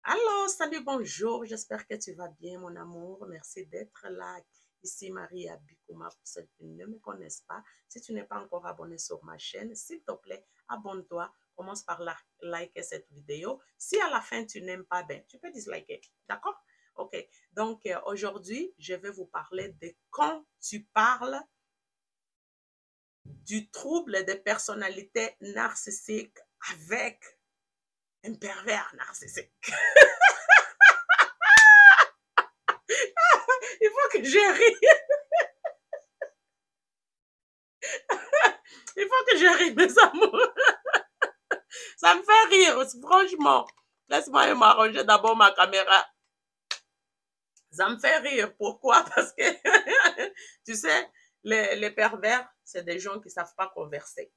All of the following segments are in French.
Allô, salut, bonjour. J'espère que tu vas bien, mon amour. Merci d'être là. Ici, Marie Abikouma, pour ceux qui ne me connaissent pas. Si tu n'es pas encore abonné sur ma chaîne, s'il te plaît, abonne-toi. Commence par liker cette vidéo. Si à la fin, tu n'aimes pas, ben, tu peux disliker. D'accord? OK. Donc, aujourd'hui, je vais vous parler de quand tu parles du trouble de personnalité narcissique avec un pervers narcissique. Il faut que je rie. Il faut que je rie, mes amours. Ça me fait rire, franchement. Laisse-moi m'arranger d'abord ma caméra. Ça me fait rire. Pourquoi? Parce que, tu sais, les pervers, c'est des gens qui ne savent pas converser.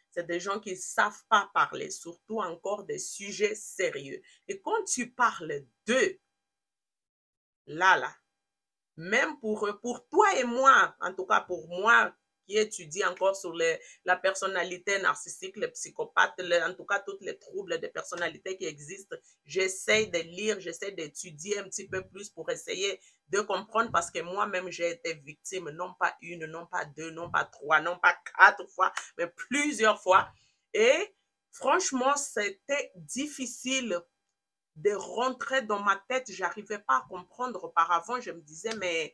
C'est des gens qui ne savent pas parler, surtout encore des sujets sérieux. Et quand tu parles d'eux, là, même pour toi et moi, en tout cas pour moi, qui étudie encore sur la personnalité narcissique, les psychopathes, en tout cas tous les troubles de personnalité qui existent, j'essaie de lire, j'essaie d'étudier un petit peu plus pour essayer de comprendre parce que moi-même j'ai été victime, non pas une, non pas deux, non pas trois, non pas quatre fois, mais plusieurs fois. Et franchement, c'était difficile de rentrer dans ma tête. J'arrivais pas à comprendre auparavant. Je me disais, mais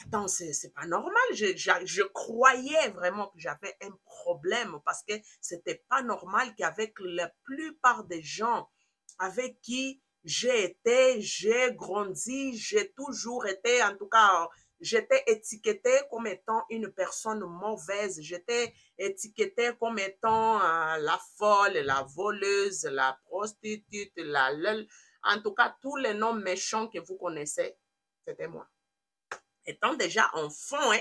attends, c'est pas normal. Je croyais vraiment que j'avais un problème parce que c'était pas normal qu'avec la plupart des gens avec qui j'ai été, j'ai grandi, j'ai toujours été, en tout cas, j'étais étiquetée comme étant une personne mauvaise. J'étais étiquetée comme étant la folle, la voleuse, la prostitute, en tout cas, tous les noms méchants que vous connaissez, c'était moi. Étant déjà enfant, hein,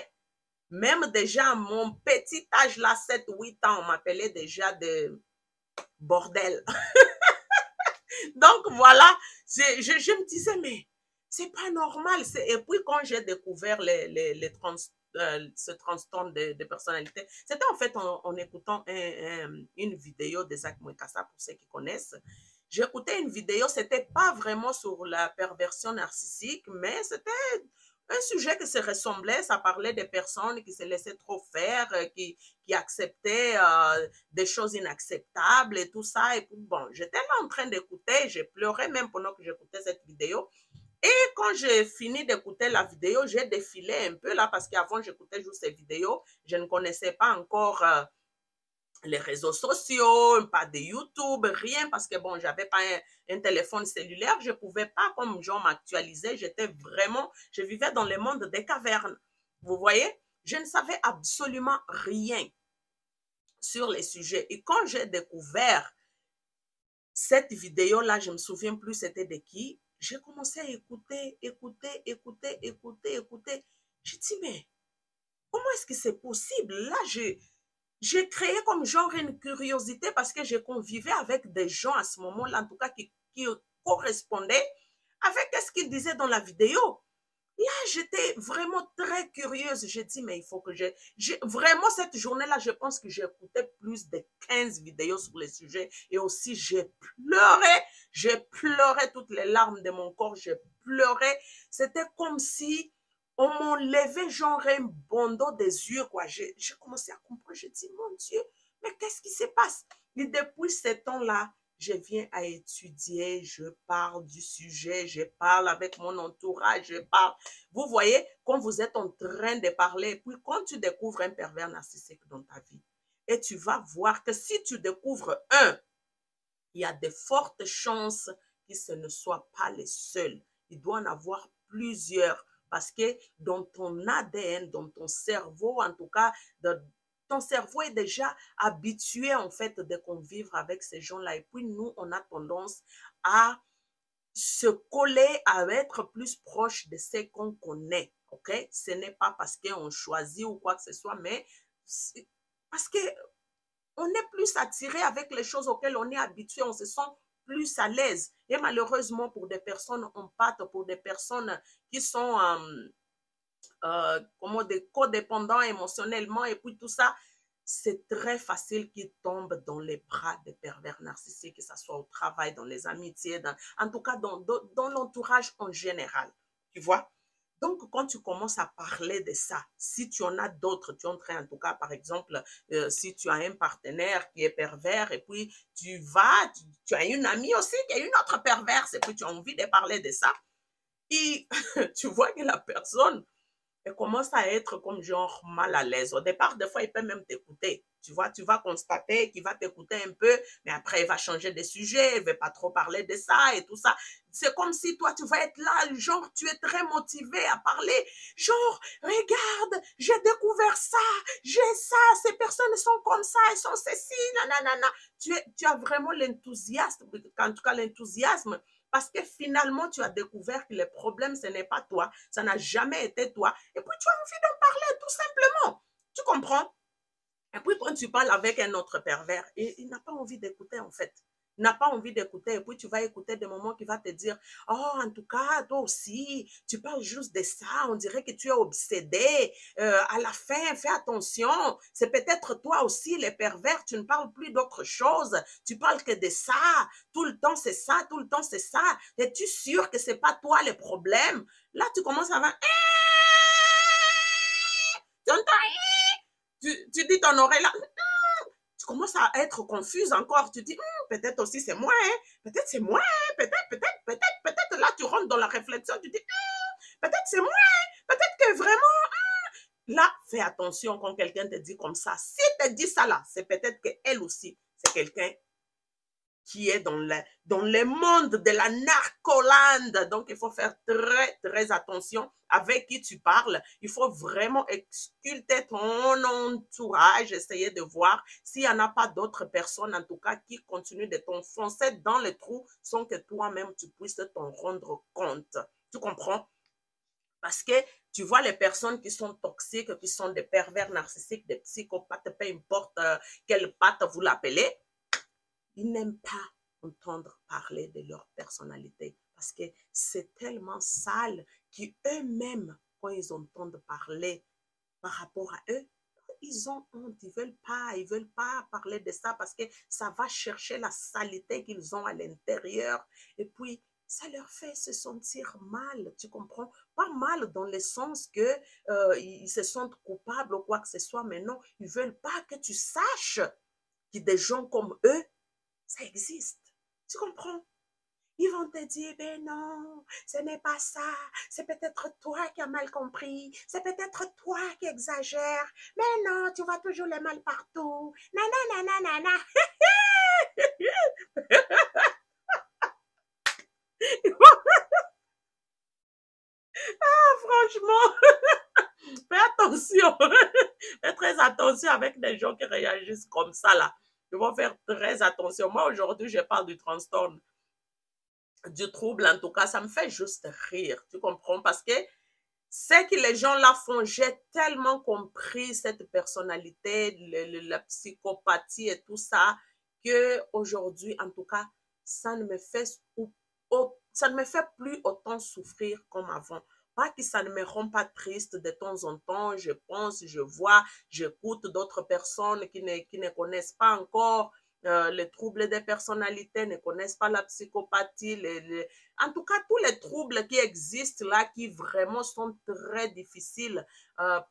même déjà à mon petit âge là, 7, 8 ans, on m'appelait déjà de bordel. Donc voilà, je me disais, mais c'est pas normal. Et puis quand j'ai découvert ce transtorne de personnalité, c'était en fait en écoutant une vidéo de Zach Mwekassa, pour ceux qui connaissent. J'écoutais une vidéo, c'était pas vraiment sur la perversion narcissique, mais c'était un sujet qui se ressemblait. Ça parlait des personnes qui se laissaient trop faire, qui acceptaient des choses inacceptables et tout ça. Et puis, bon, j'étais là en train d'écouter, j'ai pleuré même pendant que j'écoutais cette vidéo. Et quand j'ai fini d'écouter la vidéo, j'ai défilé un peu là parce qu'avant j'écoutais juste ces vidéos. Je ne connaissais pas encore les réseaux sociaux, pas de YouTube, rien parce que bon, j'avais pas un téléphone cellulaire, je pouvais pas comme genre m'actualiser, j'étais vraiment, je vivais dans le monde des cavernes. Vous voyez, je ne savais absolument rien sur les sujets. Et quand j'ai découvert cette vidéo-là, je me souviens plus c'était de qui, j'ai commencé à écouter. J'ai dit, mais comment est-ce que c'est possible? Là, j'ai créé comme genre une curiosité parce que je convivais avec des gens à ce moment-là, en tout cas, qui correspondaient avec ce qu'ils disaient dans la vidéo. Là, j'étais vraiment très curieuse. J'ai dit, mais il faut que vraiment, cette journée-là, je pense que j'ai écouté plus de 15 vidéos sur le sujet. Et aussi, j'ai pleuré. J'ai pleuré toutes les larmes de mon corps. J'ai pleuré. C'était comme si on m'enlevait genre un bandeau des yeux, quoi. J'ai commencé à comprendre. J'ai dit, mon Dieu, mais qu'est-ce qui se passe? Et depuis ce temps-là, je viens à étudier, je parle du sujet, je parle avec mon entourage, je parle. Vous voyez, quand vous êtes en train de parler, puis quand tu découvres un pervers narcissique dans ta vie, et tu vas voir que si tu découvres un, il y a de fortes chances que ce ne soit pas les seuls. Il doit en avoir plusieurs parce que dans ton ADN, dans ton cerveau, en tout cas, ton cerveau est déjà habitué en fait de convivre avec ces gens-là. Et puis nous, on a tendance à se coller, à être plus proche de ce qu'on connaît. Ok? Ce n'est pas parce qu'on choisit ou quoi que ce soit, mais parce que on est plus attiré avec les choses auxquelles on est habitué, on se sent plus à l'aise. Et malheureusement, pour des personnes en pâte, pour des personnes qui sont comment des codépendants émotionnellement et puis tout ça, c'est très facile qu'ils tombent dans les bras des pervers narcissiques, que ce soit au travail, dans les amitiés, en tout cas dans l'entourage en général. Tu vois? Donc, quand tu commences à parler de ça, si tu en as d'autres, tu es en train, en tout cas, par exemple, si tu as un partenaire qui est pervers et puis tu as une amie aussi qui est une autre perverse et puis tu as envie de parler de ça, et tu vois que la personne, elle commence à être comme genre mal à l'aise. Au départ, des fois, il peut même t'écouter. Tu vois, tu vas constater qu'il va t'écouter un peu, mais après, il va changer de sujet, il ne veut pas trop parler de ça et tout ça. C'est comme si toi, tu vas être là, genre, tu es très motivé à parler. Genre, regarde, j'ai découvert ça, j'ai ça, ces personnes sont comme ça, elles sont ceci, nanana. Tu as vraiment l'enthousiasme, en tout cas l'enthousiasme, parce que finalement, tu as découvert que le problème, ce n'est pas toi. Ça n'a jamais été toi. Et puis, tu as envie d'en parler, tout simplement. Tu comprends? Et puis, quand tu parles avec un autre pervers, il n'a pas envie d'écouter, en fait. Il n'a pas envie d'écouter. Et puis, tu vas écouter des moments qui va te dire, oh, en tout cas, toi aussi, tu parles juste de ça. On dirait que tu es obsédé. À la fin, fais attention. C'est peut-être toi aussi, les pervers. Tu ne parles plus d'autre chose. Tu parles que de ça. Tout le temps, c'est ça. Tout le temps, c'est ça. Es-tu sûr que c'est pas toi le problème? Là, tu commences à avoir, tu entends, tu dis ton oreille là, tu commences à être confuse encore. Tu dis, peut-être aussi c'est moi, hein? Peut-être c'est moi, hein? Peut-être. Là, tu rentres dans la réflexion, tu dis, peut-être c'est moi, hein? Peut-être que vraiment, là, fais attention quand quelqu'un te dit comme ça. Si te dit ça là, c'est peut-être qu'elle aussi, c'est quelqu'un qui est dans le monde de la narcolande. Donc, il faut faire très, très attention avec qui tu parles. Il faut vraiment exculter ton entourage, essayer de voir s'il n'y en a pas d'autres personnes, en tout cas, qui continuent de t'enfoncer dans les trous sans que toi-même, tu puisses t'en rendre compte. Tu comprends? Parce que tu vois les personnes qui sont toxiques, qui sont des pervers narcissiques, des psychopathes, peu importe quelle patte vous l'appelez, ils n'aiment pas entendre parler de leur personnalité parce que c'est tellement sale qu'eux-mêmes, quand ils entendent parler par rapport à eux, ils ont honte, ils veulent pas parler de ça parce que ça va chercher la saleté qu'ils ont à l'intérieur et puis ça leur fait se sentir mal, tu comprends? Pas mal dans le sens que ils se sentent coupables ou quoi que ce soit, mais non, ils veulent pas que tu saches que des gens comme eux, ça existe. Tu comprends? Ils vont te dire, ben non, ce n'est pas ça. C'est peut-être toi qui as mal compris. C'est peut-être toi qui exagères. Mais non, tu vois toujours le mal partout. Nanana. Franchement, fais attention. Fais très attention avec des gens qui réagissent comme ça, là. Ils vont faire très attention. Moi, aujourd'hui, je parle du transtorne du trouble, en tout cas, ça me fait juste rire, tu comprends? Parce que c'est que les gens là font, j'ai tellement compris cette personnalité, la psychopathie et tout ça, que aujourd'hui, en tout cas, ça ne me fait, ça ne me fait plus autant souffrir comme avant. Pas que ça ne me rend pas triste de temps en temps, je pense, je vois, j'écoute d'autres personnes qui ne connaissent pas encore les troubles des personnalités, ne connaissent pas la psychopathie, en tout cas tous les troubles qui existent là, qui vraiment sont très difficiles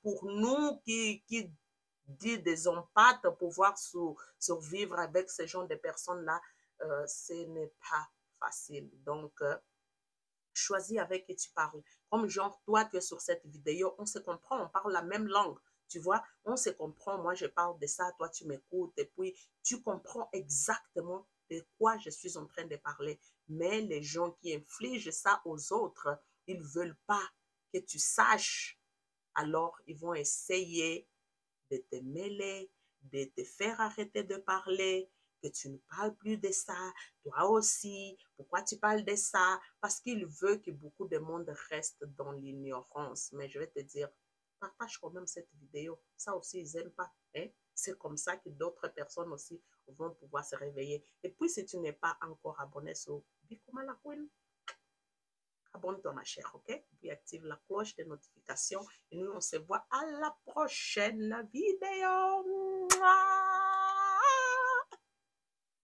pour nous qui dit des empathes, pouvoir survivre avec ce genre de personnes-là, ce n'est pas facile. Donc, choisis avec qui tu parles. Comme genre, toi, tu es sur cette vidéo, on se comprend, on parle la même langue. Tu vois, on se comprend, moi je parle de ça, toi tu m'écoutes et puis tu comprends exactement de quoi je suis en train de parler. Mais les gens qui infligent ça aux autres, ils ne veulent pas que tu saches. Alors, ils vont essayer de te mêler, de te faire arrêter de parler, que tu ne parles plus de ça, toi aussi, pourquoi tu parles de ça? Parce qu'il veut que beaucoup de monde reste dans l'ignorance. Mais je vais te dire, partage quand même cette vidéo. Ça aussi, ils n'aiment pas. Hein? C'est comme ça que d'autres personnes aussi vont pouvoir se réveiller. Et puis, si tu n'es pas encore abonné sur Bikuma la Queen, abonne-toi ma chère, ok? Puis active la cloche de notification. Et nous, on se voit à la prochaine vidéo. revoir.